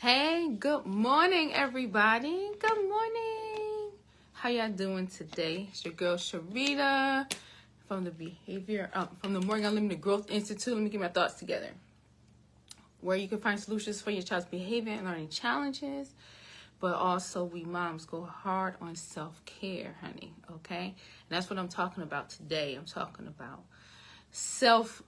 Hey, good morning, everybody. Good morning. How y'all doing today? It's your girl Sharita from the Morgan Unlimited Growth Institute. Let me get my thoughts together. Where you can find solutions for your child's behavior and learning challenges, but also we moms go hard on self-care, honey. Okay, and that's what I'm talking about today. I'm talking about self-care.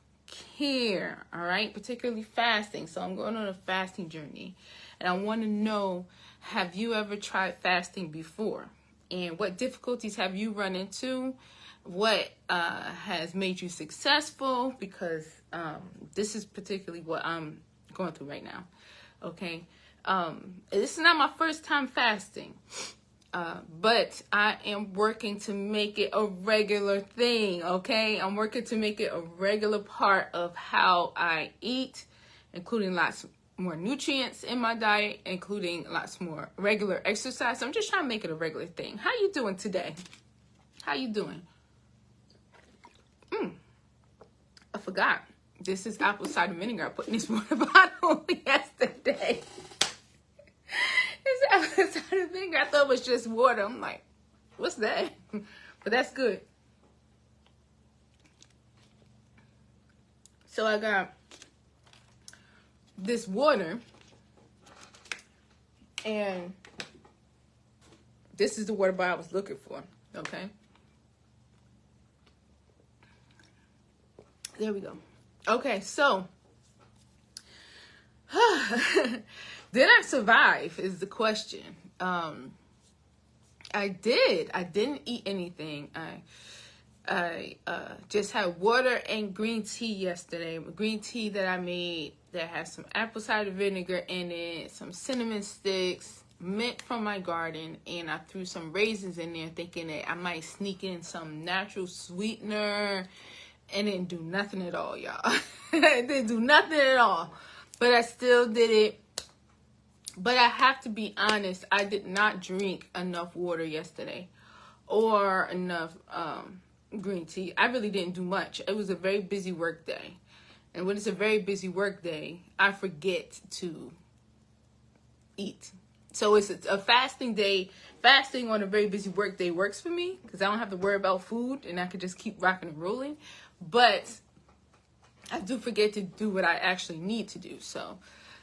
All right, particularly fasting. So I'm going on a fasting journey. And I want to know, have you ever tried fasting before? And what difficulties have you run into? What has made you successful? Because this is particularly what I'm going through right now. Okay. This is not my first time fasting. But I am working to make it a regular thing. Okay. I'm working to make it a regular part of how I eat, including lots more nutrients in my diet, including lots more regular exercise. So I'm just trying to make it a regular thing. How you doing today? How you doing? I forgot. This is apple cider vinegar. I put in this water bottle yesterday. This apple cider vinegar. I thought it was just water. I'm like, what's that? But that's good. So I got this water, and this is the water bottle I was looking for. Okay, there we go. Okay, so did I survive is the question. I didn't eat anything. I just had water and green tea yesterday. Green tea that I made that has some apple cider vinegar in it, some cinnamon sticks, mint from my garden, and I threw some raisins in there thinking that I might sneak in some natural sweetener, and it didn't do nothing at all, y'all. It didn't do nothing at all. But I still did it. But I have to be honest, I did not drink enough water yesterday or enough green tea. I really didn't do much. It was a very busy work day. And when it's a very busy work day, I forget to eat. So it's a fasting day. Fasting on a very busy work day works for me because I don't have to worry about food and I can just keep rocking and rolling. But I do forget to do what I actually need to do. So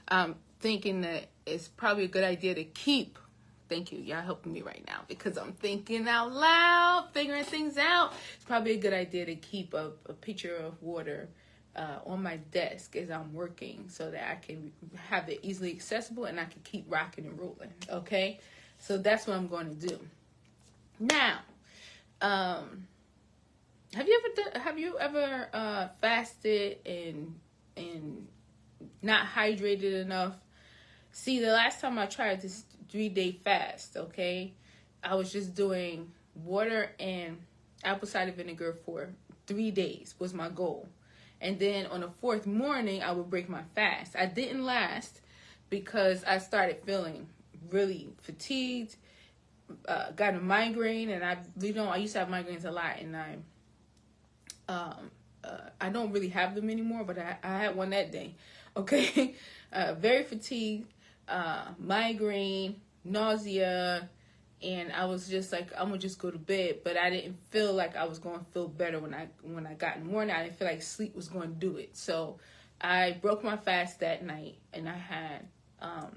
I'm thinking that it's probably a good idea to keep. Thank you. Y'all helping me right now because I'm thinking out loud, figuring things out. It's probably a good idea to keep a pitcher of water on my desk as I'm working so that I can have it easily accessible and I can keep rocking and rolling. Okay? So that's what I'm going to do. Now, have you ever fasted and not hydrated enough? See, the last time I tried this 3-day fast, okay, I was just doing water and apple cider vinegar for 3 days was my goal. And then on the 4th morning, I would break my fast. I didn't last because I started feeling really fatigued, got a migraine, and I used to have migraines a lot, and I don't really have them anymore, but I had one that day, okay? Very fatigued, migraine, nausea, and I was just like, I'm gonna just go to bed. But I didn't feel like I was going to feel better when I got in the morning. I didn't feel like sleep was going to do it. So I broke my fast that night, and I had a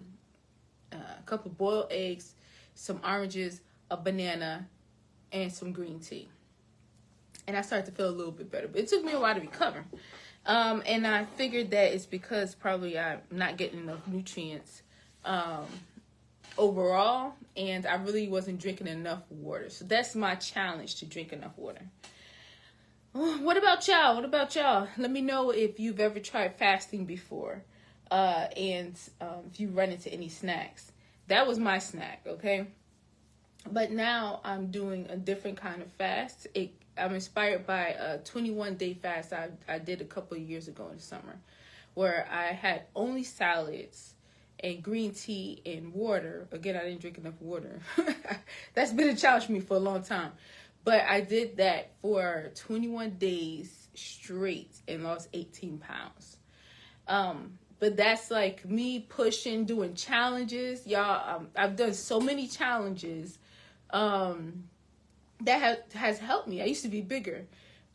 couple of boiled eggs, some oranges, a banana, and some green tea. And I started to feel a little bit better. But it took me a while to recover. And I figured that it's because probably I'm not getting enough nutrients overall, and I really wasn't drinking enough water. So that's my challenge, to drink enough water. What about y'all? Let me know if you've ever tried fasting before, and if you run into any snacks. That was my snack, okay? But now I'm doing a different kind of fast. I'm inspired by a 21-day fast I did a couple of years ago in the summer, where I had only salads and green tea and water. Again, I didn't drink enough water. That's been a challenge for me for a long time. But I did that for 21 days straight and lost 18 pounds. But that's like me pushing, doing challenges. Y'all, I've done so many challenges that has helped me. I used to be bigger,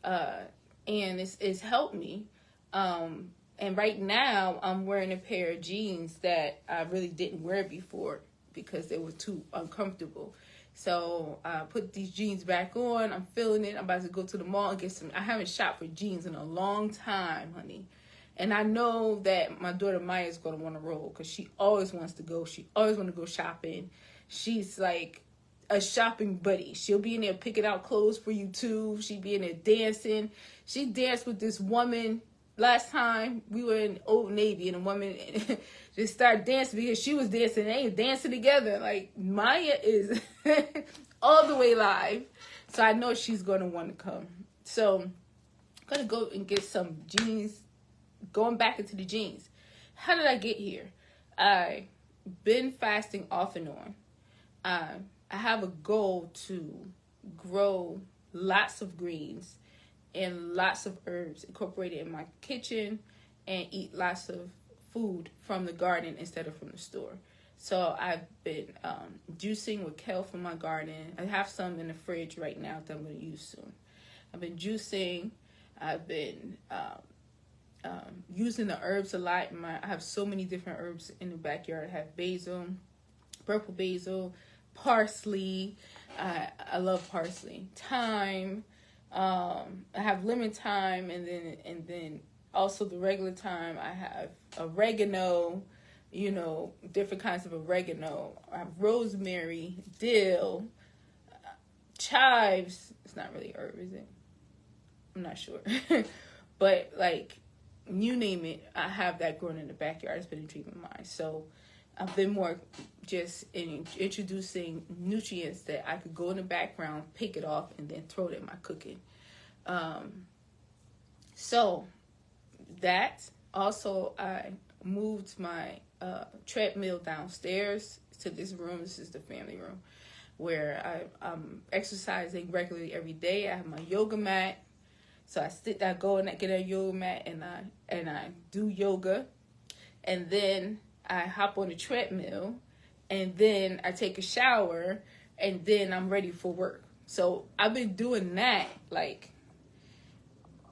and it's helped me. And right now, I'm wearing a pair of jeans that I really didn't wear before because they were too uncomfortable. So I put these jeans back on. I'm feeling it. I'm about to go to the mall and get some. I haven't shopped for jeans in a long time, honey. And I know that my daughter Maya is going to want to roll because she always wants to go. She always want to go shopping. She's like a shopping buddy. She'll be in there picking out clothes for you too. She'd be in there dancing. She danced with this woman last time we were in Old Navy, and a woman just started dancing because she was dancing. They ain't dancing together. Like, Maya is all the way live. So I know she's going to want to come. So I'm going to go and get some jeans. Going back into the jeans. How did I get here? I've been fasting off and on. I have a goal to grow lots of greens and lots of herbs incorporated in my kitchen and eat lots of food from the garden instead of from the store. So I've been juicing with kale from my garden. I have some in the fridge right now that I'm going to use soon. I've been juicing. I've been using the herbs a lot. I have so many different herbs in the backyard. I have basil, purple basil, parsley. I love parsley. Thyme. I have lemon thyme, and then also the regular thyme. I have oregano. You know, different kinds of oregano. I have rosemary, dill, chives. It's not really herb, is it? I'm not sure. But like, you name it, I have that growing in the backyard. It's been a dream of mine. So I've been more just introducing nutrients that I could go in the background, pick it off, and then throw it in my cooking. So that also, I moved my treadmill downstairs to this room. This is the family room where I'm exercising regularly every day. I have my yoga mat. So I go and I get a yoga mat and I do yoga, and then I hop on the treadmill, and then I take a shower, and then I'm ready for work. So I've been doing that, like,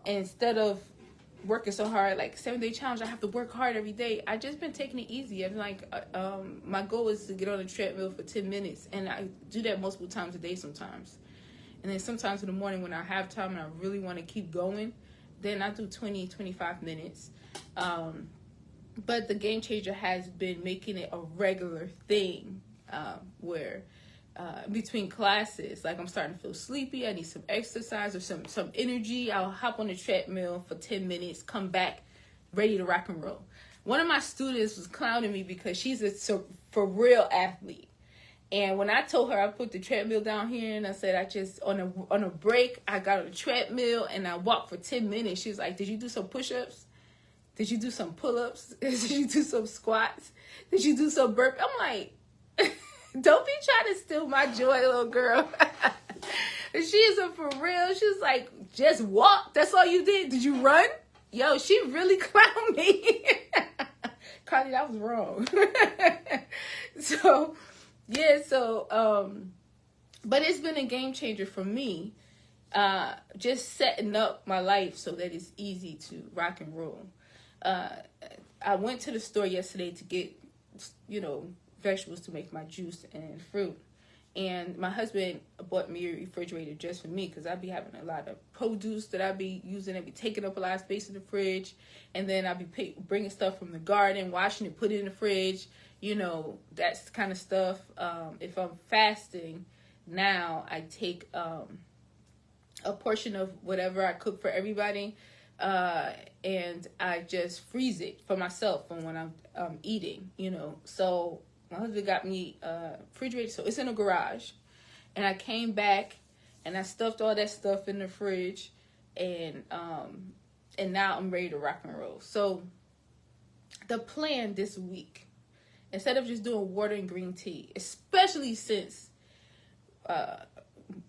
instead of working so hard, like 7-day challenge, I have to work hard every day. I just been taking it easy. I'm like, my goal is to get on the treadmill for 10 minutes, and I do that multiple times a day sometimes. And then sometimes in the morning when I have time and I really want to keep going, then I do 20, 25 minutes. But the game changer has been making it a regular thing where between classes, like I'm starting to feel sleepy, I need some exercise or some energy. I'll hop on the treadmill for 10 minutes, come back ready to rock and roll. One of my students was clowning me because she's a for real athlete. And when I told her I put the treadmill down here and I said I just on a break I got on the treadmill and I walked for 10 minutes, she was like, "Did you do some push-ups? Did you do some pull-ups? Did you do some squats? Did you do some burp?" I'm like, don't be trying to steal my joy, little girl. She isn't for real. She was like, "Just walk. That's all you did. Did you run?" Yo, she really clowned me. Carly, that was wrong. But it's been a game changer for me, just setting up my life so that it's easy to rock and roll. I went to the store yesterday to get, vegetables to make my juice and fruit. And my husband bought me a refrigerator just for me because I'd be having a lot of produce that I'd be using. I'd be taking up a lot of space in the fridge. And then I'd be bringing stuff from the garden, washing it, put it in the fridge. That's kind of stuff. If I'm fasting now, I take a portion of whatever I cook for everybody, and I just freeze it for myself from when I'm eating, So my husband got me a refrigerator, so it's in the garage. And I came back and I stuffed all that stuff in the fridge, and now I'm ready to rock and roll. So the plan this week, instead of just doing water and green tea, especially since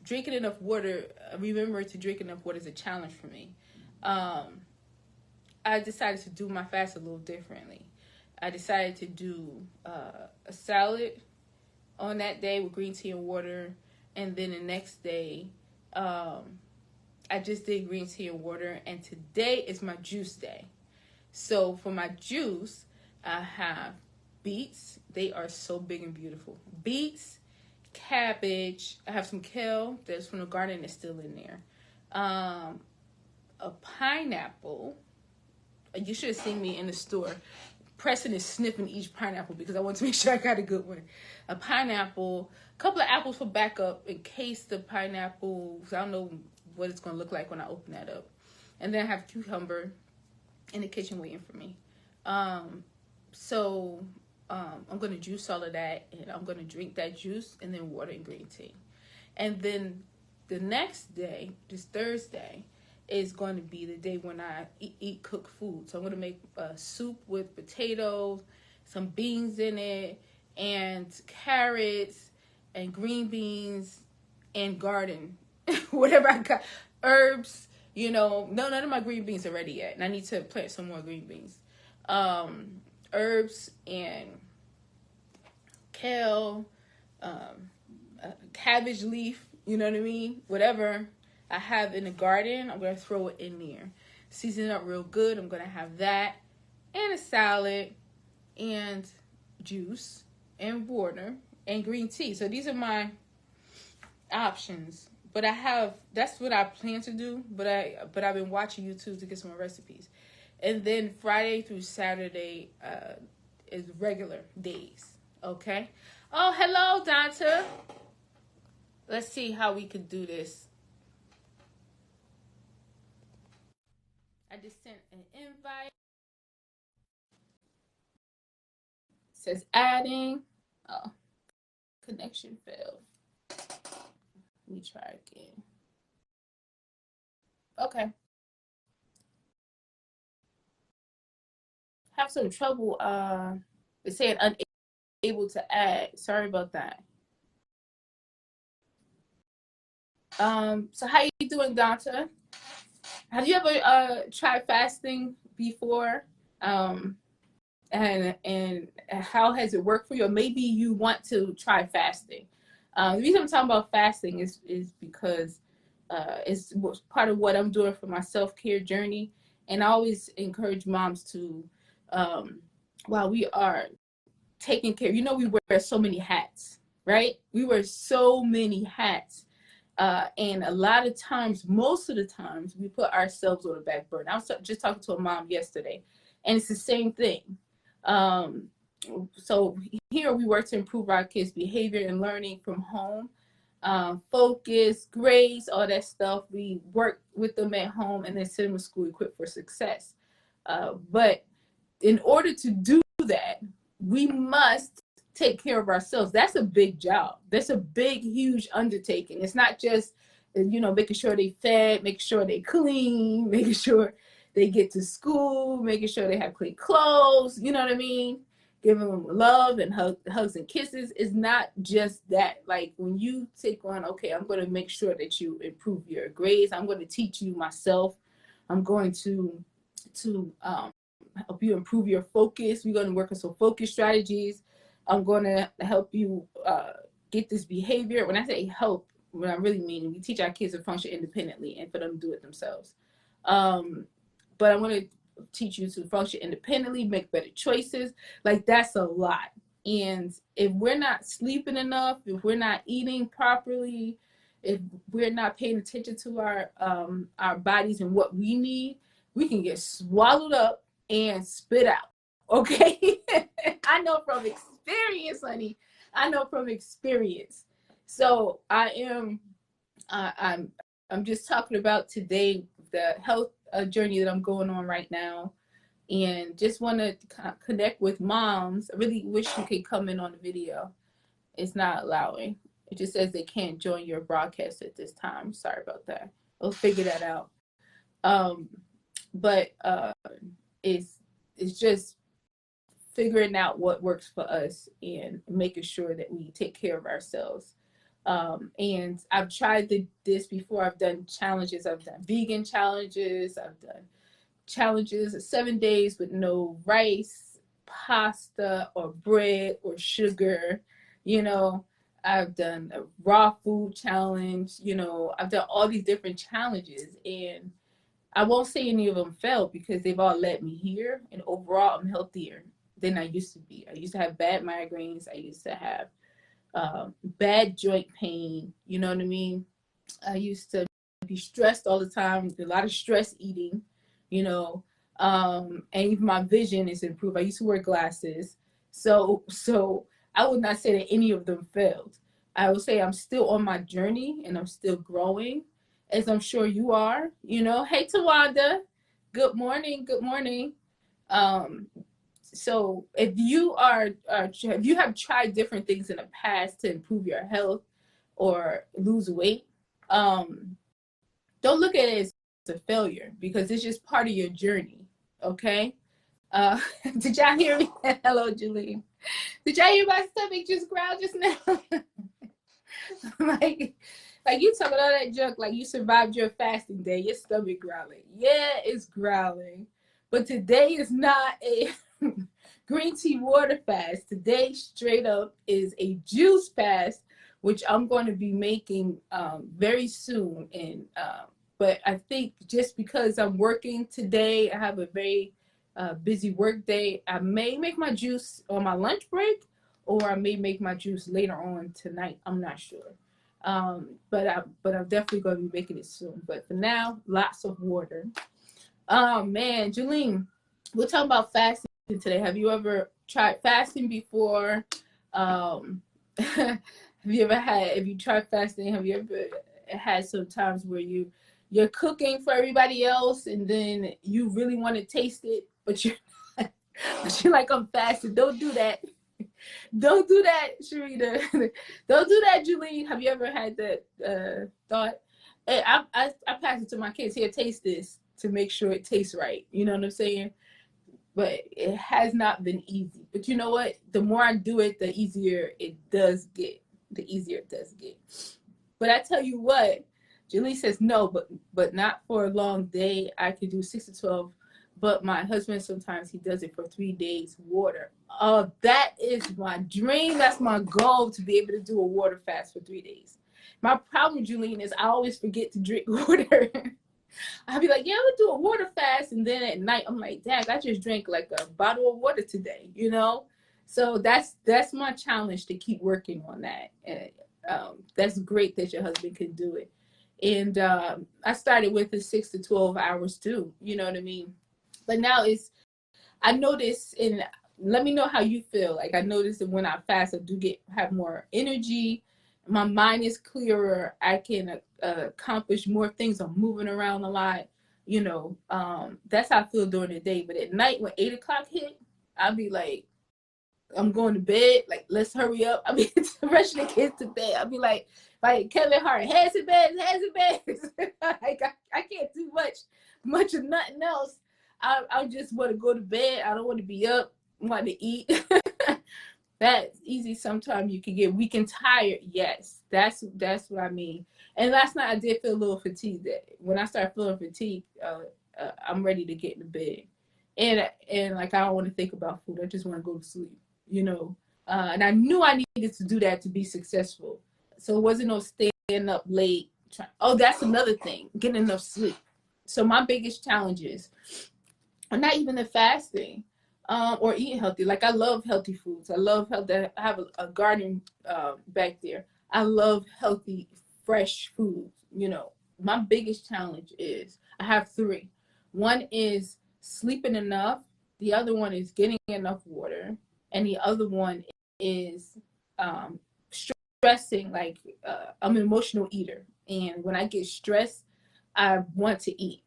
drinking enough water, remember to drink enough water is a challenge for me. I decided to do my fast a little differently. I decided to do a salad on that day with green tea and water, and then the next day, I just did green tea and water, and today is my juice day. So for my juice, I have beets. They are so big and beautiful. Beets, cabbage. I have some kale that's from the garden that's still in there. A pineapple. You should have seen me in the store. Preston is sniffing each pineapple because I want to make sure I got a good one. A pineapple, a couple of apples for backup in case the pineapples, I don't know what it's going to look like when I open that up. And then I have cucumber in the kitchen waiting for me. So I'm going to juice all of that, and I'm going to drink that juice and then water and green tea. And then the next day, this Thursday, is going to be the day when I eat cooked food. So I'm going to make a soup with potatoes, some beans in it, and carrots, and green beans, and garden, whatever I got, herbs. None of my green beans are ready yet, and I need to plant some more green beans. Herbs and kale, cabbage leaf, you know what I mean? Whatever I have in the garden, I'm going to throw it in there. Season it up real good. I'm going to have that and a salad and juice and water and green tea. So these are my options. But that's what I plan to do. But I've been watching YouTube to get some more recipes. And then Friday through Saturday is regular days. Okay? Oh, hello, Donta. Let's see how we could do this. I just sent an invite. It says adding. Oh, connection failed. Let me try again. Okay. Have some trouble it's saying unable to add. Sorry about that. So how you doing, Donta? Have you ever tried fasting before? And how has it worked for you? Or maybe you want to try fasting. The reason I'm talking about fasting is because it's part of what I'm doing for my self-care journey. And I always encourage moms to, while we are taking care, we wear so many hats, right? We wear so many hats. And a lot of times, most of the times, we put ourselves on the back burner. I was just talking to a mom yesterday, and it's the same thing. So here we work to improve our kids' behavior and learning from home, focus, grades, all that stuff. We work with them at home and then send them to school equipped for success. But in order to do that, we must take care of ourselves. That's a big job. That's a big, huge undertaking. It's not just, making sure they fed, making sure they clean, making sure they get to school, making sure they have clean clothes, you know what I mean? Giving them love and hugs and kisses. Is not just that. Like when you take on, okay, I'm going to make sure that you improve your grades. I'm going to teach you myself. I'm going to help you improve your focus. We're going to work on some focus strategies. I'm going to help you get this behavior. When I say help, what I really mean, we teach our kids to function independently and for them to do it themselves. But I'm going to teach you to function independently, make better choices. Like that's a lot. And if we're not sleeping enough, if we're not eating properly, if we're not paying attention to our bodies and what we need, we can get swallowed up and spit out. Okay? I know from experience, honey. I know from experience. So I'm just talking about today the health journey that I'm going on right now, and just want to connect with moms. I really wish you could come in on the video. It's not allowing. It just says they can't join your broadcast at this time. Sorry about that. We'll figure that out. But it's just figuring out what works for us and making sure that we take care of ourselves. And I've tried this before. I've done challenges. I've done vegan challenges. I've done challenges of 7 days with no rice, pasta or bread or sugar. You know, I've done a raw food challenge. You know, I've done all these different challenges, and I won't say any of them failed because they've all led me here. And overall, I'm healthier than I used to be. I used to have bad migraines. I used to have bad joint pain. You know what I mean? I used to be stressed all the time, a lot of stress eating, you know, and even my vision is improved. I used to wear glasses. So I would not say that any of them failed. I would say I'm still on my journey and I'm still growing, as I'm sure you are. You know, hey Tawanda, good morning, good morning. Um, so if you have tried different things in the past to improve your health or lose weight, um, don't look at it as a failure because it's just part of your journey. Okay. Uh, did y'all hear me? Hello, Julie. Did y'all hear my stomach just growl just now? like, like you talking all that junk, like you survived your fasting day, your stomach growling. Yeah, it's growling. But today is not a green tea water fast. Today, straight up, is a juice fast, which I'm going to be making very soon. And but I think just because I'm working today, I have a very busy work day. I may make my juice on my lunch break, or I may make my juice later on tonight. I'm not sure. But I'm definitely going to be making it soon. But for now, lots of water. Oh man, Julene, we're talking about fasting today. Have you ever tried fasting before? Have you ever had? If you tried fasting, have you ever had some times where you're cooking for everybody else and then you really want to taste it, but you're like, I'm fasting. Don't do that. Don't do that, Sharita. Don't do that, Julie. Have you ever had that thought? Hey, I pass it to my kids. Here, taste this to make sure it tastes right. You know what I'm saying? But it has not been easy. But you know what? The more I do it, the easier it does get. The easier it does get. But I tell you what, Julie says no, but not for a long day. I could do 6 to 12. But my husband sometimes he does it for 3 days. Water. Oh, that is my dream. That's my goal, to be able to do a water fast for 3 days. My problem, Julian, is I always forget to drink water. I'll be like, yeah, we'll do a water fast, and then at night I'm like, Dad, I just drank like a bottle of water today, you know. So that's my challenge, to keep working on that. And that's great that your husband can do it. And I started with the 6 to 12 hours too. You know what I mean? But now I notice, and let me know how you feel. Like I notice that when I fast, I do have more energy. My mind is clearer. I can accomplish more things. I'm moving around a lot. You know, that's how I feel during the day. But at night, when 8 o'clock hit, I'll be like, I'm going to bed. Like, let's hurry up. I mean, rushing the kids to bed. I'll be like Kevin Hart, heads in bed. Like I can't do much of nothing else. I just want to go to bed. I don't want to be up. I want to eat. That's easy. Sometimes you can get weak and tired. Yes, that's what I mean. And last night I did feel a little fatigued. When I start feeling fatigued, I'm ready to get in the bed. And like I don't want to think about food. I just want to go to sleep. You know. And I knew I needed to do that to be successful. So it wasn't no staying up late. Oh, that's another thing. Getting enough sleep. So my biggest challenges are not even the fasting. Or eating healthy. Like I love healthy foods. I love healthy. I have a garden back there. I love healthy, fresh foods. You know, my biggest challenge is I have three. One is sleeping enough. The other one is getting enough water, and the other one is stressing. Like I'm an emotional eater, and when I get stressed, I want to eat.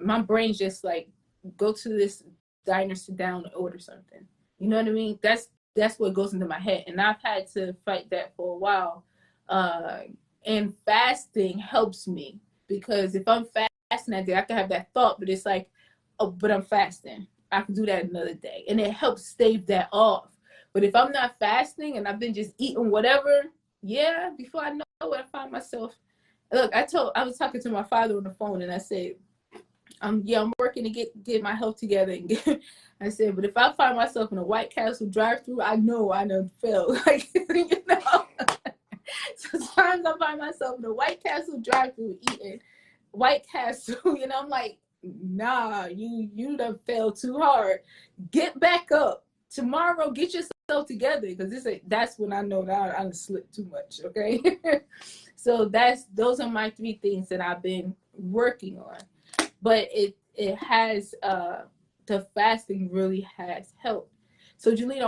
My brain's just like, go to this diner, sit down, and order something. You know what I mean? That's what goes into my head, and I've had to fight that for a while. And fasting helps me, because if I'm fasting that day, I can have that thought, but it's like, oh, but I'm fasting. I can do that another day, and it helps stave that off. But if I'm not fasting and I've been just eating whatever, yeah, before I know it, I find myself. Look, I was talking to my father on the phone, and I said, I'm working to get my health together and get. I said, but if I find myself in a White Castle drive-through, I know I done failed. Like, you know, sometimes I find myself in a White Castle drive-through eating White Castle, you know. I'm like, nah, you done failed too hard. Get back up tomorrow. Get yourself together, because that's when I know that I done slipped too much. Okay, so those are my 3 things that I've been working on. But it has the fasting really has helped. So Julene,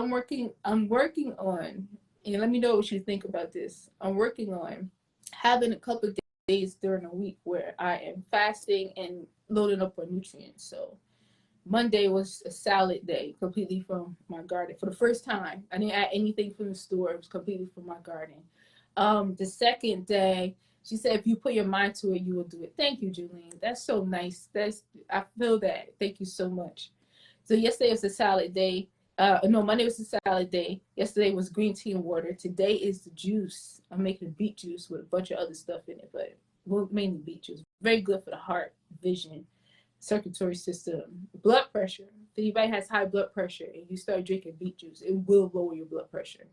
I'm working on, and let me know what you think about this. I'm working on having a couple of days during the week where I am fasting and loading up on nutrients. So Monday was a salad day, completely from my garden. For the first time, I didn't add anything from the store. It was completely from my garden. The second day, she said, if you put your mind to it, you will do it. Thank you, Julene. That's so nice. I feel that. Thank you so much. So yesterday was a salad day. No, Monday was a salad day. Yesterday was green tea and water. Today is the juice. I'm making beet juice with a bunch of other stuff in it, but mainly beet juice. Very good for the heart, vision, circulatory system, blood pressure. If anybody has high blood pressure and you start drinking beet juice, it will lower your blood pressure.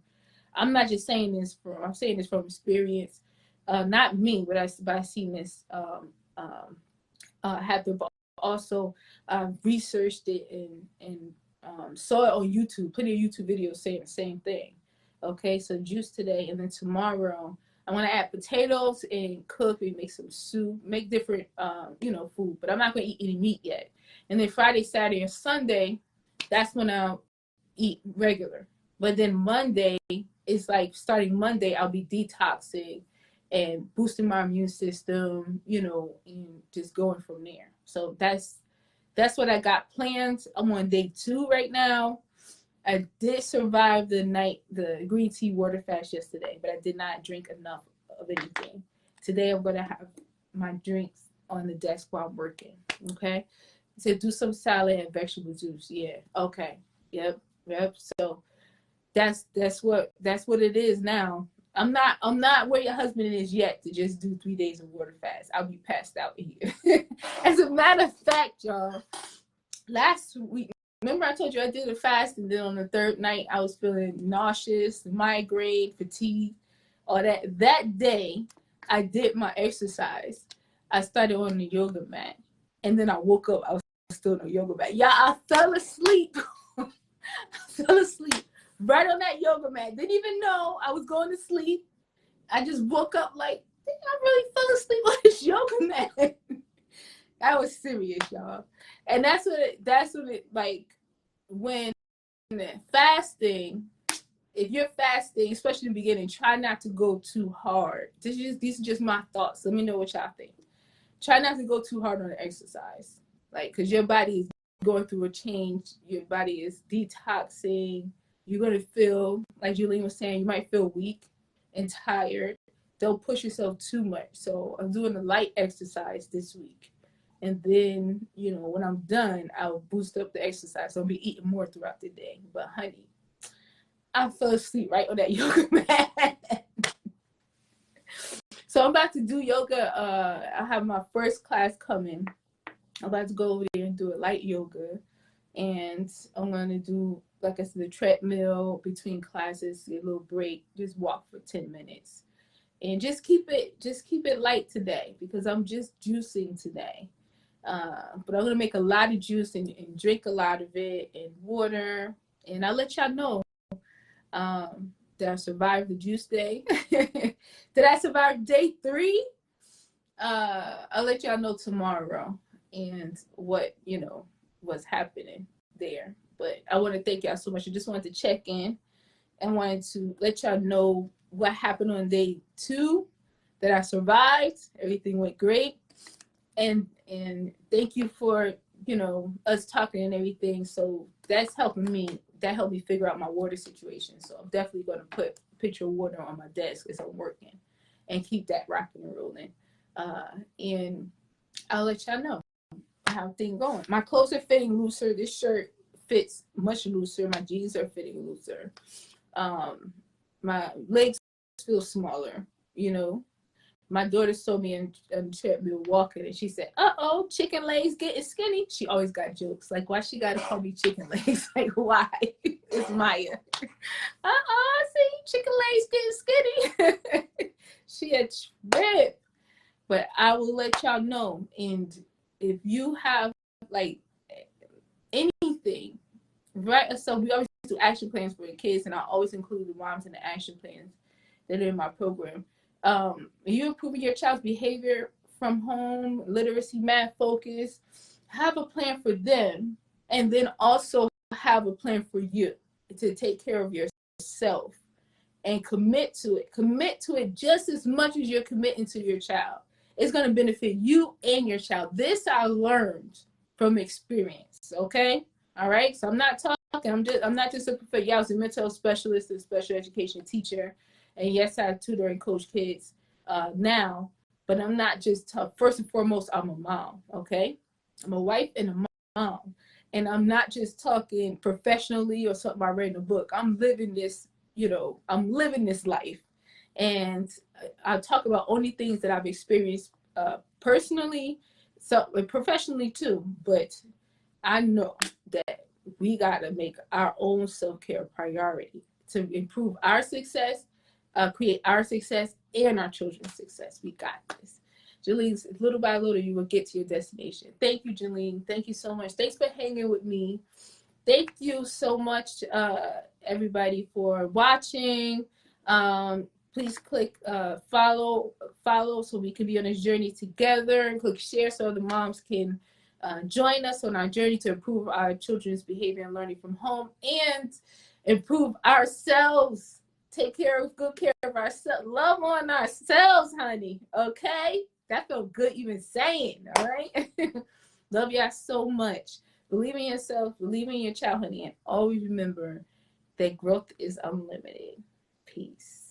I'm not just saying this I'm saying this from experience. Not me, but I've seen this happen, but also researched it and saw it on YouTube. Plenty of YouTube videos saying the same thing. Okay, so juice today, and then tomorrow I want to add potatoes and cook and make some soup, make different food, but I'm not going to eat any meat yet. And then Friday, Saturday, and Sunday, that's when I'll eat regular. But then Monday is like, starting Monday, I'll be detoxing and boosting my immune system, and just going from there. So that's what I got planned. I'm on day 2 right now. I did survive the green tea water fast yesterday, but I did not drink enough of anything. Today I'm gonna have my drinks on the desk while I'm working. Okay. So do some salad and vegetable juice. Yeah. Okay. Yep. So that's what it is now. I'm not where your husband is yet to just do 3 days of water fast. I'll be passed out here. As a matter of fact, y'all, last week, remember I told you I did a fast, and then on the 3rd night I was feeling nauseous, migraine, fatigue, all that. That day I did my exercise. I started on the yoga mat, and then I woke up. I was still on the yoga mat. Yeah, I fell asleep. I fell asleep right on that yoga mat. Didn't even know I was going to sleep. I just woke up like, I really fell asleep on this yoga mat. I was serious, y'all. And that's what it like, when fasting, if you're fasting, especially in the beginning, try not to go too hard. These are just my thoughts. Let me know what y'all think. Try not to go too hard on the exercise. Like, because your body is going through a change. Your body is detoxing. You're going to feel, like Julene was saying, you might feel weak and tired. Don't push yourself too much. So I'm doing a light exercise this week. And then, when I'm done, I'll boost up the exercise. So I'll be eating more throughout the day. But honey, I fell asleep right on that yoga mat. So I'm about to do yoga. I have my first class coming. I'm about to go over there and do a light yoga. And I'm going to do, like I said, the treadmill between classes, get a little break, just walk for 10 minutes. And just keep it light today, because I'm just juicing today. But I'm going to make a lot of juice and drink a lot of it, and water. And I'll let y'all know that I survived the juice day. Did I survive day 3? I'll let y'all know tomorrow and what's happening there. But I want to thank y'all so much. I just wanted to check in and wanted to let y'all know what happened on day 2, that I survived. Everything went great. And thank you for, us talking and everything. So that's helping me. That helped me figure out my water situation. So I'm definitely going to put a picture of water on my desk as I'm working, and keep that rocking and rolling. And I'll let y'all know how things going. My clothes are fitting looser. This shirt fits much looser. My jeans are fitting looser. My legs feel smaller, My daughter saw me in the treadmill walking, and she said, "Uh-oh, chicken legs getting skinny." She always got jokes like, "Why she gotta call me chicken legs?" Like, why? It's Maya. I see chicken legs getting skinny. She a trip. But I will let y'all know. And if you have like anything, right? So we always do action plans for the kids, and I always include the moms in the action plans that are in my program. You improving your child's behavior from home, literacy, math focus. Have a plan for them, and then also have a plan for you to take care of yourself and commit to it. Commit to it just as much as you're committing to your child. It's going to benefit you and your child. This I learned from experience. Okay, all right. So I'm not talking. I'm not just a professor. Yeah, I was a mental health specialist and special education teacher, and yes, I tutor and coach kids now. But I'm not just first and foremost. I'm a mom. Okay, I'm a wife and a mom, and I'm not just talking professionally or something I read in a book. I'm living this. I'm living this life, and I talk about only things that I've experienced personally, so professionally too. But I know that we got to make our own self-care a priority to improve our success, create our success and our children's success. We got this. Jalene, little by little, you will get to your destination. Thank you, Jalene. Thank you so much. Thanks for hanging with me. Thank you so much, everybody, for watching. Please click follow so we can be on this journey together, and click share so the moms can join us on our journey to improve our children's behavior and learning from home and improve ourselves. Take good care of ourselves. Love on ourselves, honey. Okay? That felt good even saying, all right? Love y'all so much. Believe in yourself, believe in your child, honey, and always remember that growth is unlimited. Peace.